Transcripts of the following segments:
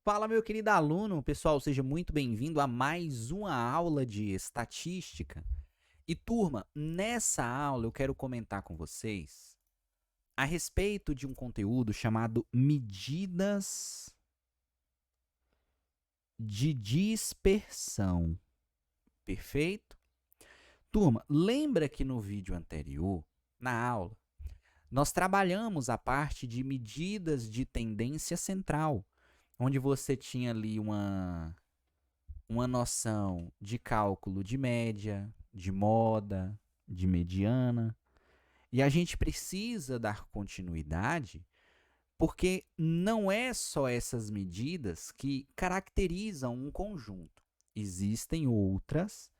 Fala, meu querido aluno. Pessoal, seja muito bem-vindo a mais uma aula de estatística. E turma, nessa aula eu quero comentar com vocês a respeito de um conteúdo chamado medidas de dispersão. Perfeito? Turma, lembra que no vídeo anterior, na aula, nós trabalhamos a parte de medidas de tendência central, onde você tinha ali uma noção de cálculo de média, de moda, de mediana. E a gente precisa dar continuidade porque não é só essas medidas que caracterizam um conjunto. Existem outras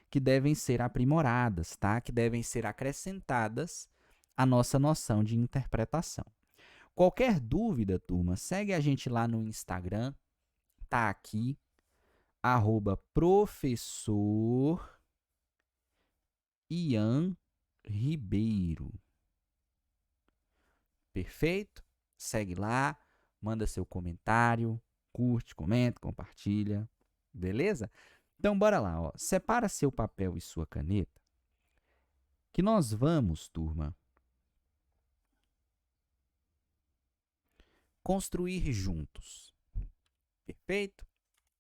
que devem ser aprimoradas, tá? Que devem ser acrescentadas à nossa noção de interpretação. Qualquer dúvida, turma, segue a gente lá no Instagram, tá aqui, @professor Ian Ribeiro. Perfeito? Segue lá, manda seu comentário, curte, comenta, compartilha. Beleza? Então, bora lá. Ó. Separa seu papel e sua caneta, que nós vamos, turma, construir juntos. Perfeito?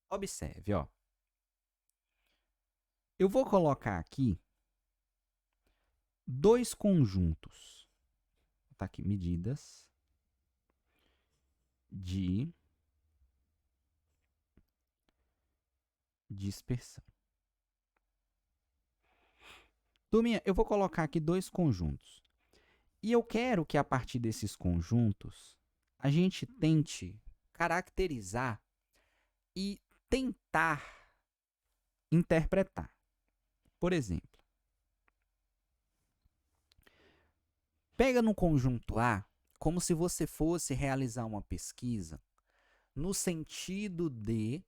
Observe, ó. Eu vou colocar aqui dois conjuntos. Tá aqui, medidas de dispersão. Turminha, eu vou colocar aqui dois conjuntos. E eu quero que a partir desses conjuntos a gente tente caracterizar e tentar interpretar. Por exemplo, pega no conjunto A como se você fosse realizar uma pesquisa no sentido de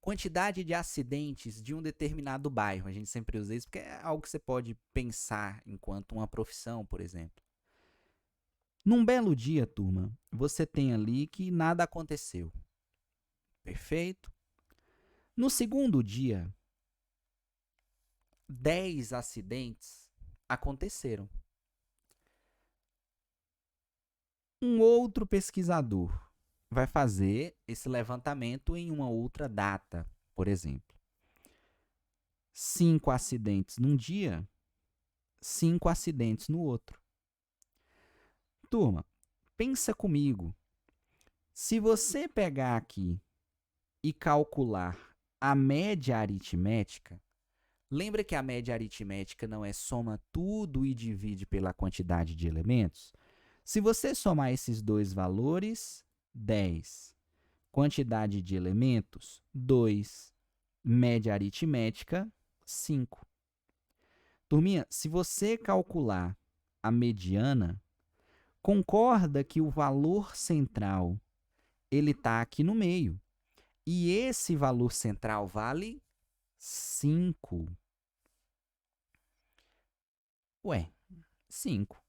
quantidade de acidentes de um determinado bairro. A gente sempre usa isso porque é algo que você pode pensar enquanto uma profissão, por exemplo. Num belo dia, turma, você tem ali que nada aconteceu. Perfeito? No segundo dia, 10 acidentes aconteceram. Um outro pesquisador vai fazer esse levantamento em uma outra data, por exemplo. 5 acidentes num dia, 5 acidentes no outro. Turma, pensa comigo. Se você pegar aqui e calcular a média aritmética, lembra que a média aritmética não é soma tudo e divide pela quantidade de elementos? Se você somar esses dois valores, 10. Quantidade de elementos, 2. Média aritmética, 5. Turminha, se você calcular a mediana, concorda que o valor central ele está aqui no meio. E esse valor central vale 5. Ué, 5.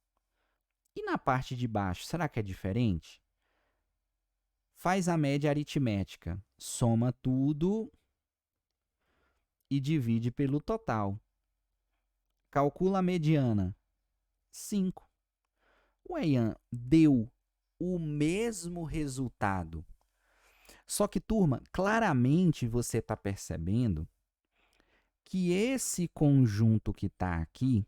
E na parte de baixo, será que é diferente? Faz a média aritmética, soma tudo e divide pelo total. Calcula a mediana, 5. O Ian deu o mesmo resultado. Só que, turma, claramente você está percebendo que esse conjunto que está aqui,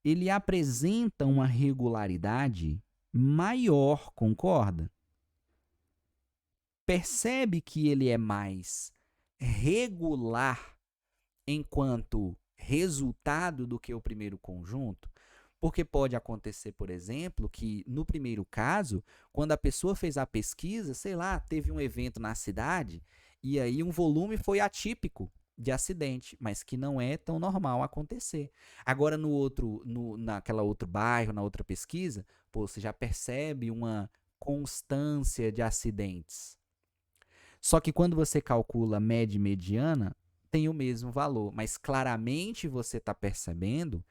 ele apresenta uma regularidade maior, concorda? Percebe que ele é mais regular enquanto resultado do que o primeiro conjunto? Porque pode acontecer, por exemplo, que no primeiro caso, quando a pessoa fez a pesquisa, sei lá, teve um evento na cidade e aí um volume foi atípico de acidente, mas que não é tão normal acontecer. Agora naquela outro bairro, na outra pesquisa, pô, você já percebe uma constância de acidentes. Só que quando você calcula média e mediana, tem o mesmo valor, mas claramente você está percebendo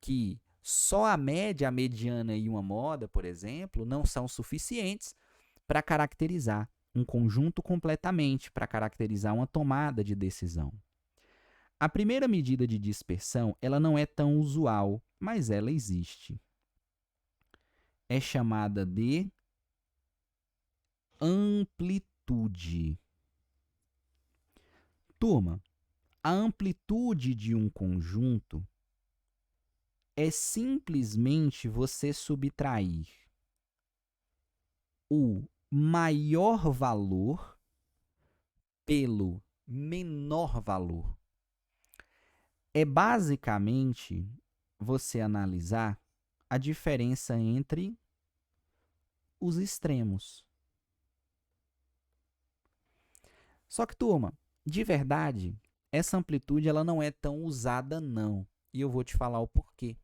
que só a média, a mediana e uma moda, por exemplo, não são suficientes para caracterizar um conjunto completamente para caracterizar uma tomada de decisão. A primeira medida de dispersão, ela não é tão usual, mas ela existe. É chamada de amplitude. Turma, a amplitude de um conjunto é simplesmente você subtrair o maior valor pelo menor valor. É basicamente você analisar a diferença entre os extremos. Só que, turma, de verdade, essa amplitude ela não é tão usada, não. E eu vou te falar o porquê.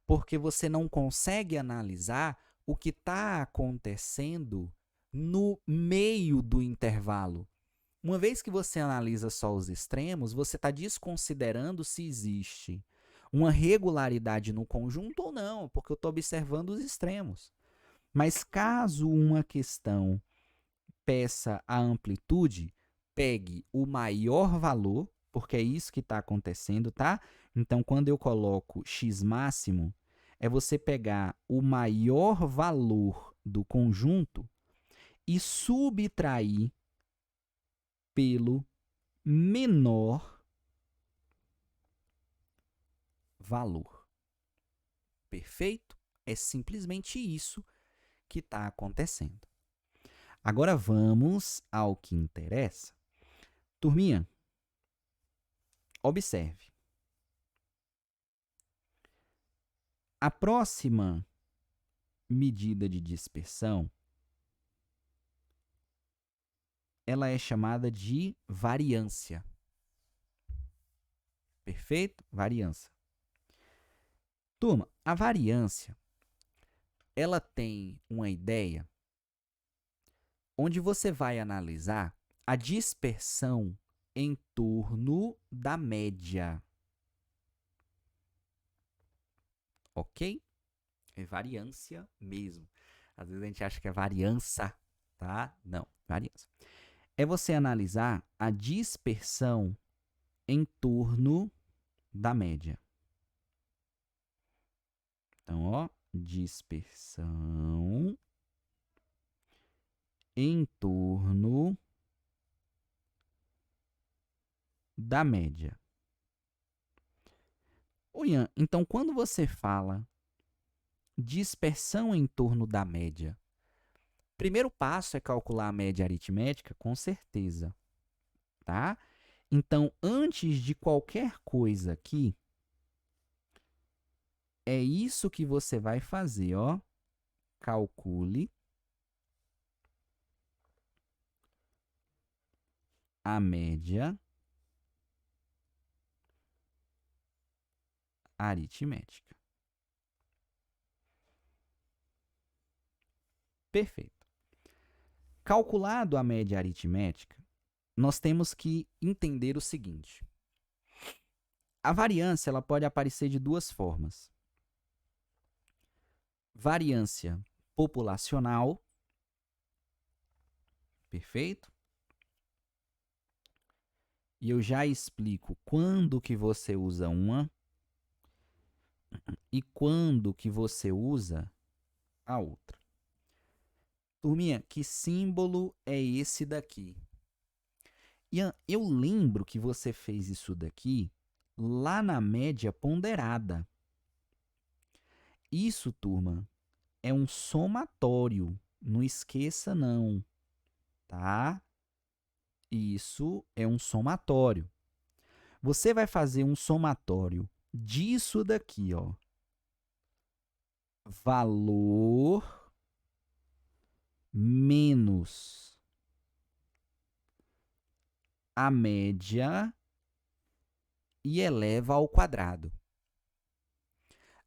Porque você não consegue analisar o que está acontecendo no meio do intervalo. Uma vez que você analisa só os extremos, você está desconsiderando se existe uma regularidade no conjunto ou não, porque eu estou observando os extremos. Mas caso uma questão peça a amplitude, pegue o maior valor, porque é isso que está acontecendo, tá? Então, quando eu coloco x máximo, é você pegar o maior valor do conjunto e subtrair pelo menor valor. Perfeito? É simplesmente isso que está acontecendo. Agora vamos ao que interessa. Turminha, observe. A próxima medida de dispersão, ela é chamada de variância. Perfeito? Variância. Turma, a variância, ela tem uma ideia onde você vai analisar a dispersão em torno da média. Ok? É variância mesmo. Às vezes a gente acha que é variança, tá? Não, variância. É você analisar a dispersão em torno da média. Então, ó, dispersão em torno da média. Ô, Ian, então quando você fala dispersão em torno da média, primeiro passo é calcular a média aritmética, com certeza, tá? Então, antes de qualquer coisa aqui, é isso que você vai fazer, ó. Calcule a média aritmética. Perfeito. Calculado a média aritmética, nós temos que entender o seguinte. A variância ela pode aparecer de duas formas. Variância populacional, perfeito? E eu já explico quando que você usa uma e quando que você usa a outra. Turminha, que símbolo é esse daqui? Ian, eu lembro que você fez isso daqui lá na média ponderada. Isso, turma, é um somatório. Não esqueça, não. Tá? Isso é um somatório. Você vai fazer um somatório disso daqui, ó. Valor menos a média e eleva ao quadrado.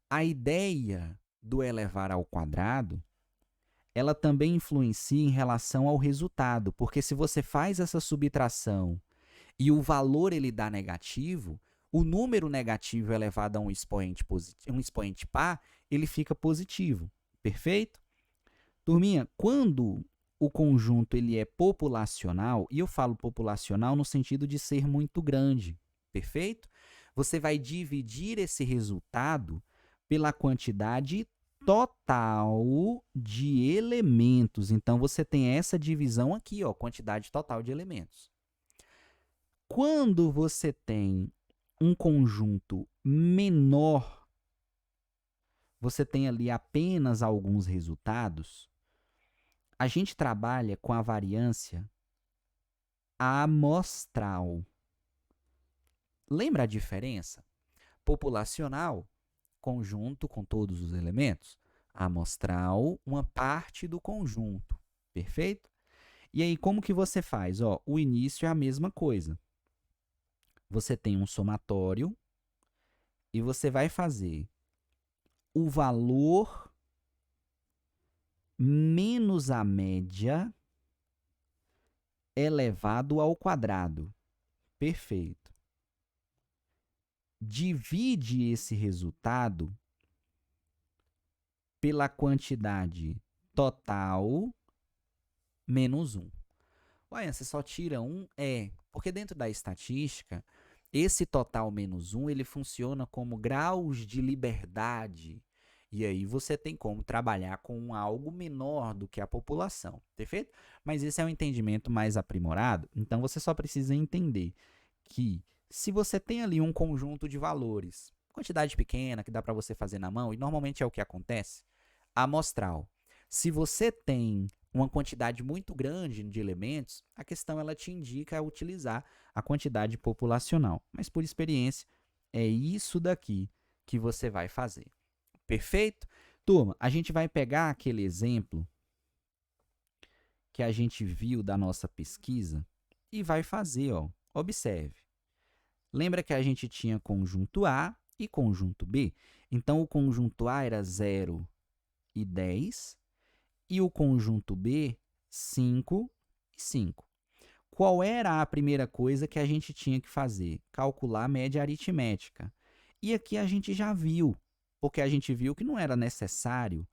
A ideia do elevar ao quadrado, ela também influencia em relação ao resultado, porque se você faz essa subtração e o valor ele dá negativo, o número negativo elevado a um expoente par, ele fica positivo. Perfeito? Turminha, quando o conjunto ele é populacional, e eu falo populacional no sentido de ser muito grande, perfeito? Você vai dividir esse resultado pela quantidade total de elementos. Então, você tem essa divisão aqui, ó, quantidade total de elementos. Quando você tem um conjunto menor, você tem ali apenas alguns resultados, a gente trabalha com a variância amostral. Lembra a diferença? Populacional, conjunto com todos os elementos. Amostral, uma parte do conjunto. Perfeito? E aí, como que você faz? Ó, o início é a mesma coisa. Você tem um somatório e você vai fazer o valor menos a média elevado ao quadrado. Perfeito. Divide esse resultado pela quantidade total menos 1. Ué, você só tira 1? Porque dentro da estatística, esse total menos 1, ele funciona como graus de liberdade. E aí você tem como trabalhar com algo menor do que a população, perfeito? Mas esse é um entendimento mais aprimorado, então você só precisa entender que se você tem ali um conjunto de valores, quantidade pequena que dá para você fazer na mão, e normalmente é o que acontece, amostral. Se você tem uma quantidade muito grande de elementos, a questão ela te indica a utilizar a quantidade populacional. Mas por experiência, é isso daqui que você vai fazer. Perfeito? Turma, a gente vai pegar aquele exemplo que a gente viu da nossa pesquisa e vai fazer, ó. Observe. Lembra que a gente tinha conjunto A e conjunto B? Então, o conjunto A era 0 e 10 e o conjunto B, 5 e 5. Qual era a primeira coisa que a gente tinha que fazer? Calcular a média aritmética. E aqui a gente já viu, porque a gente viu que não era necessário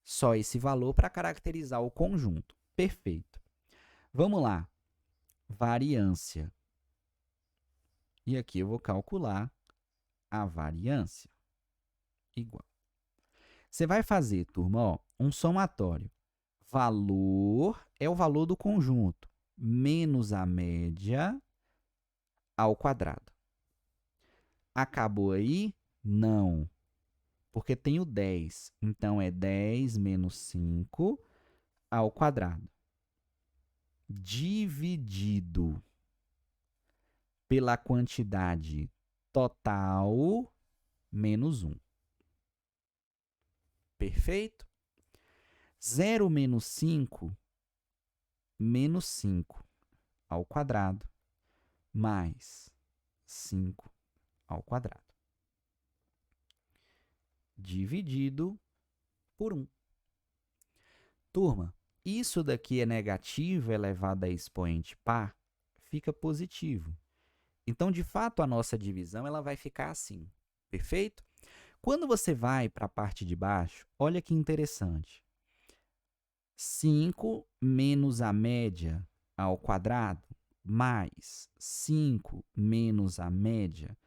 só esse valor para caracterizar o conjunto. Perfeito. Vamos lá. Variância. E aqui eu vou calcular a variância. Igual. Você vai fazer, turma, ó, um somatório. Valor é o valor do conjunto, menos a média ao quadrado. Acabou aí? Não, porque tem o 10. Então, é 10 menos 5 ao quadrado. Dividido pela quantidade total menos 1. Perfeito? 0 menos 5, menos 5 ao quadrado, mais 5 ao quadrado. Dividido por 1. Turma, isso daqui é negativo elevado a expoente par, fica positivo. Então, de fato, a nossa divisão ela vai ficar assim, perfeito? Quando você vai para a parte de baixo, olha que interessante. 5 menos a média ao quadrado, mais 5 menos a média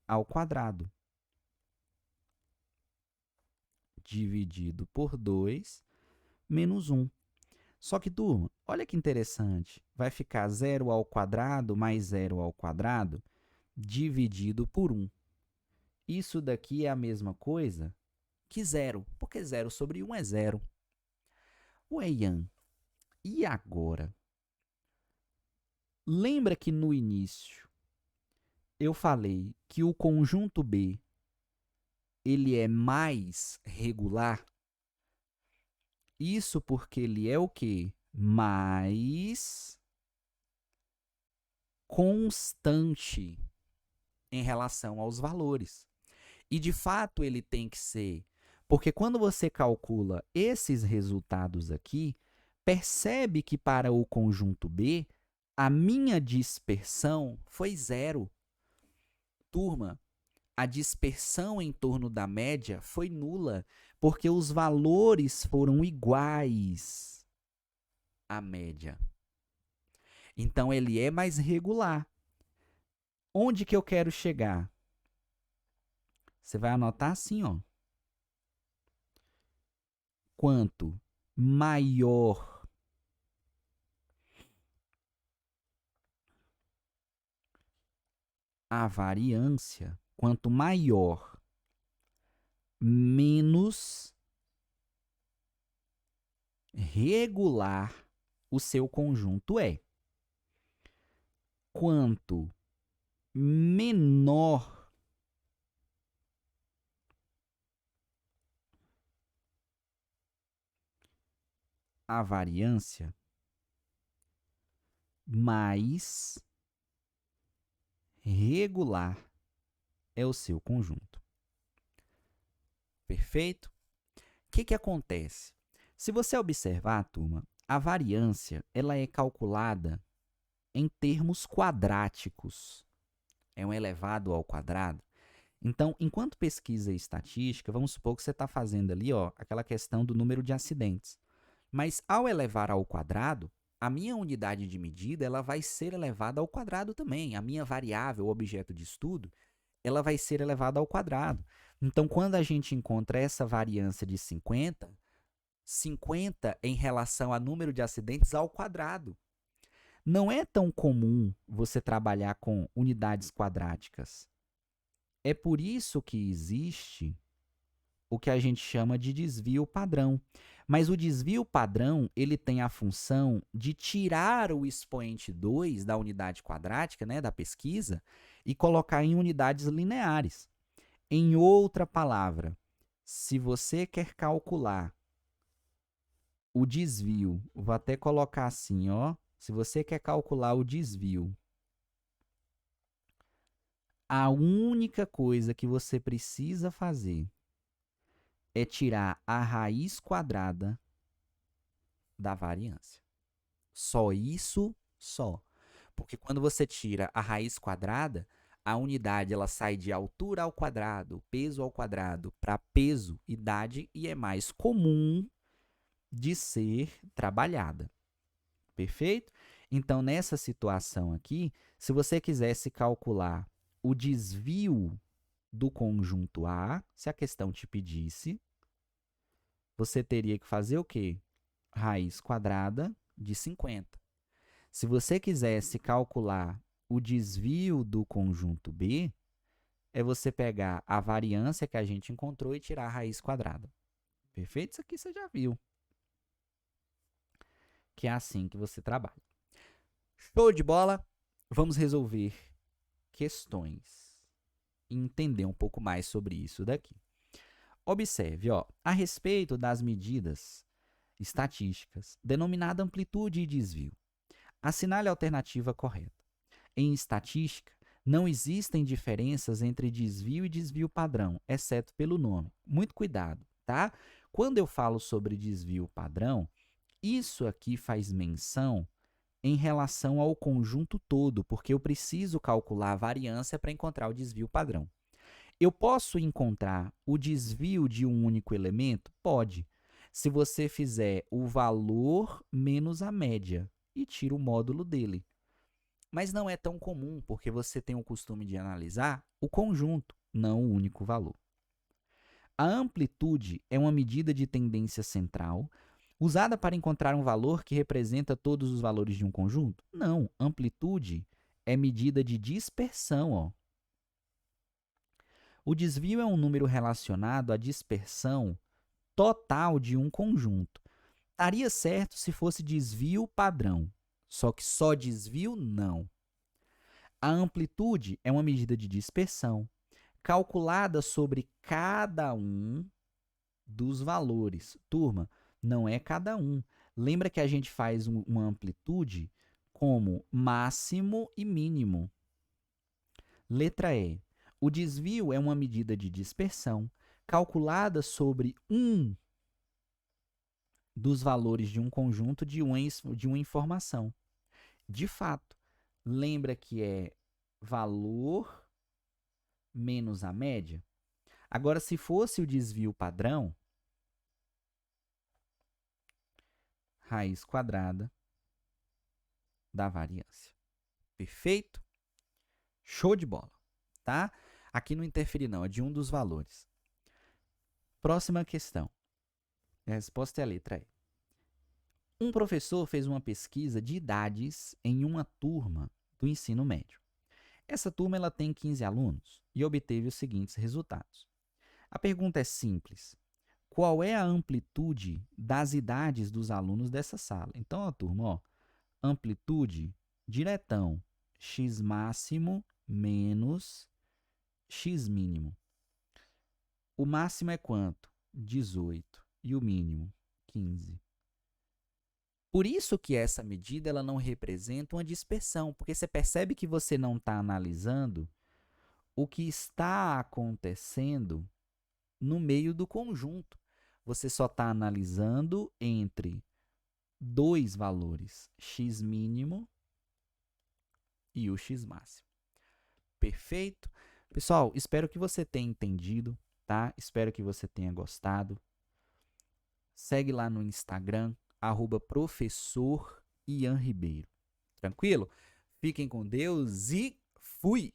ao quadrado, dividido por 2, menos 1. Só que, turma, olha que interessante. Vai ficar 0 ao quadrado mais 0 ao quadrado dividido por 1. Isso daqui é a mesma coisa que 0, porque 0 sobre 1 é 0. Ué, Ian, e agora? Lembra que no início eu falei que o conjunto B ele é mais regular? Isso porque ele é o quê? Mais constante em relação aos valores. E, de fato, ele tem que ser, porque quando você calcula esses resultados aqui, percebe que para o conjunto B, a minha dispersão foi 0. Turma, a dispersão em torno da média foi nula, porque os valores foram iguais. a média. Então, ele é mais regular. Onde que eu quero chegar? Você vai anotar assim, ó. Quanto maior a variância, quanto maior, menos regular o seu conjunto é. Quanto menor a variância, mais regular é o seu conjunto. Perfeito? O que acontece? Se você observar, turma, a variância ela é calculada em termos quadráticos. É um elevado ao quadrado. Então, enquanto pesquisa estatística, vamos supor que você está fazendo ali aquela questão do número de acidentes. Mas ao elevar ao quadrado, a minha unidade de medida ela vai ser elevada ao quadrado também. A minha variável, o objeto de estudo, ela vai ser elevada ao quadrado. Então, quando a gente encontra essa variância de 50, 50 em relação ao número de acidentes ao quadrado. Não é tão comum você trabalhar com unidades quadráticas. É por isso que existe o que a gente chama de desvio padrão. Mas o desvio padrão, ele tem a função de tirar o expoente 2 da unidade quadrática, né, da pesquisa, e colocar em unidades lineares. Em outra palavra, se você quer calcular o desvio, vou até colocar assim, ó, se você quer calcular o desvio, a única coisa que você precisa fazer é tirar a raiz quadrada da variância. Só isso, só. Porque quando você tira a raiz quadrada, a unidade ela sai de altura ao quadrado, peso ao quadrado, para peso, idade, e é mais comum de ser trabalhada. Perfeito? Então, nessa situação aqui, se você quisesse calcular o desvio do conjunto A, se a questão te pedisse, você teria que fazer o quê? Raiz quadrada de 50. Se você quisesse calcular o desvio do conjunto B, é você pegar a variância que a gente encontrou e tirar a raiz quadrada. Perfeito? Isso aqui você já viu. Que é assim que você trabalha. Show de bola? Vamos resolver questões e entender um pouco mais sobre isso daqui. Observe, a respeito das medidas estatísticas, denominada amplitude e desvio. Assinale a alternativa correta. Em estatística, não existem diferenças entre desvio e desvio padrão, exceto pelo nome. Muito cuidado, tá? Quando eu falo sobre desvio padrão, isso aqui faz menção em relação ao conjunto todo, porque eu preciso calcular a variância para encontrar o desvio padrão. Eu posso encontrar o desvio de um único elemento? Pode. Se você fizer o valor menos a média e tira o módulo dele. Mas não é tão comum, porque você tem o costume de analisar o conjunto, não o único valor. A amplitude é uma medida de tendência central usada para encontrar um valor que representa todos os valores de um conjunto? Não, amplitude é medida de dispersão. O desvio é um número relacionado à dispersão total de um conjunto. Daria certo se fosse desvio padrão, só que só desvio não. A amplitude é uma medida de dispersão calculada sobre cada um dos valores. Turma, não é cada um. Lembra que a gente faz uma amplitude como máximo e mínimo. Letra E. O desvio é uma medida de dispersão calculada sobre um dos valores de um conjunto de uma informação. De fato, lembra que é valor menos a média? Agora, se fosse o desvio padrão, raiz quadrada da variância. Perfeito? Show de bola, tá? Aqui não interfere não, é de um dos valores. Próxima questão. A resposta é a letra E. Um professor fez uma pesquisa de idades em uma turma do ensino médio. Essa turma ela tem 15 alunos e obteve os seguintes resultados. A pergunta é simples. Qual é a amplitude das idades dos alunos dessa sala? Então, a turma, ó, amplitude, diretão, x máximo menos x mínimo. O máximo é quanto? 18. E o mínimo? 15. Por isso que essa medida ela não representa uma dispersão, porque você percebe que você não está analisando o que está acontecendo no meio do conjunto. Você só está analisando entre dois valores, x mínimo e o x máximo. Perfeito? Pessoal, espero que você tenha entendido, tá? Espero que você tenha gostado. Segue lá no Instagram, @professor Ian Ribeiro. Tranquilo? Fiquem com Deus e fui!